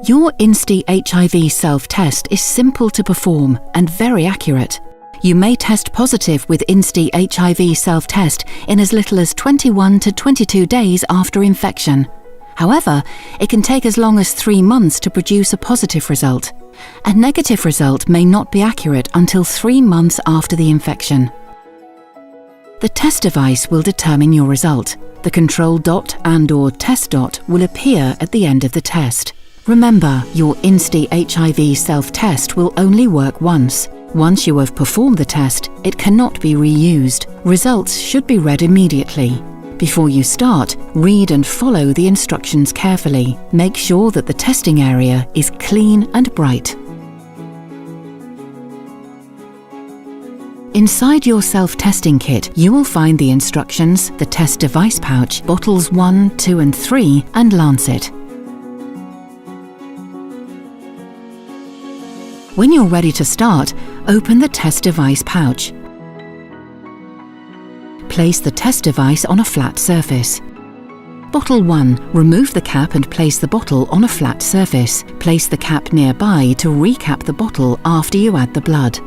Your Insti HIV Self Test is simple to perform and very accurate. You may test positive with Insti HIV Self Test in as little as 21 to 22 days after infection. However, it can take as long as 3 months to produce a positive result. A negative result may not be accurate until 3 months after the infection. The test device will determine your result. The control dot and/or test dot will appear at the end of the test. Remember, your Insti HIV Self Test will only work once. Once you have performed the test, it cannot be reused. Results should be read immediately. Before you start, read and follow the instructions carefully. Make sure that the testing area is clean and bright. Inside your self-testing kit, you will find the instructions, the test device pouch, bottles 1, 2 and 3, and lancet. When you're ready to start, open the test device pouch. Place the test device on a flat surface. Bottle 1. Remove the cap and place the bottle on a flat surface. Place the cap nearby to recap the bottle after you add the blood.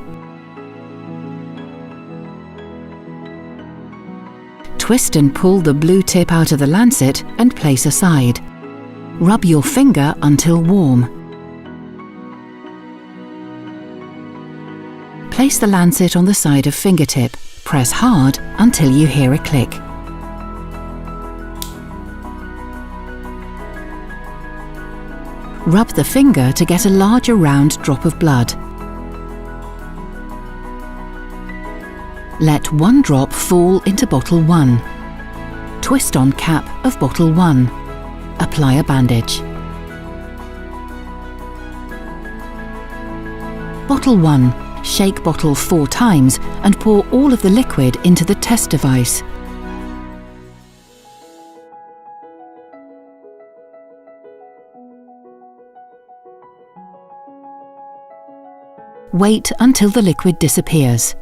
Twist and pull the blue tip out of the lancet and place aside. Rub your finger until warm. Place the lancet on the side of fingertip. Press hard until you hear a click. Rub the finger to get a larger round drop of blood. Let 1 drop fall into bottle 1. Twist on cap of bottle 1. Apply a bandage. Bottle 1. Shake bottle 4 times and pour all of the liquid into the test device. Wait until the liquid disappears.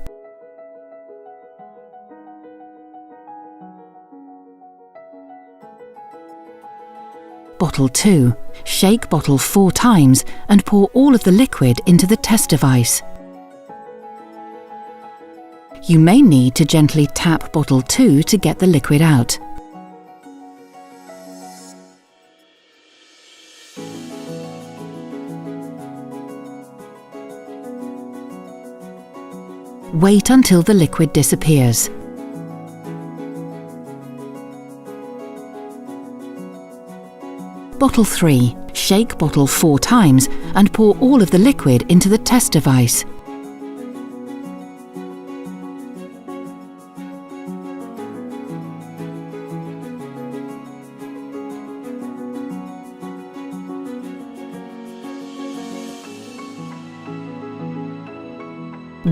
Bottle 2. Shake bottle 4 times and pour all of the liquid into the test device. You may need to gently tap bottle 2 to get the liquid out. Wait until the liquid disappears. Bottle 3. Shake bottle 4 times and pour all of the liquid into the test device.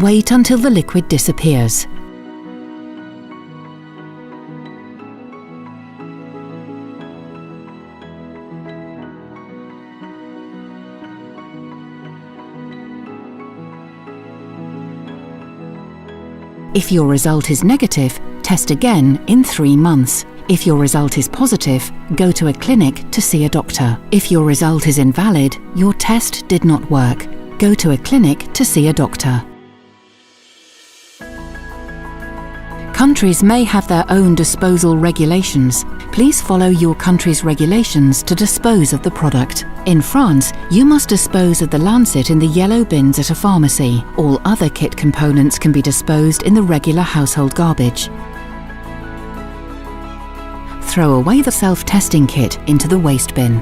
Wait until the liquid disappears. If your result is negative, test again in 3 months. If your result is positive, go to a clinic to see a doctor. If your result is invalid, your test did not work. Go to a clinic to see a doctor. Countries may have their own disposal regulations. Please follow your country's regulations to dispose of the product. In France, you must dispose of the lancet in the yellow bins at a pharmacy. All other kit components can be disposed in the regular household garbage. Throw away the self-testing kit into the waste bin.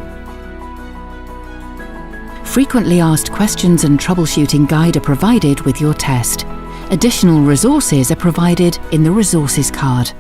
Frequently asked questions and troubleshooting guide are provided with your test. Additional resources are provided in the resources card.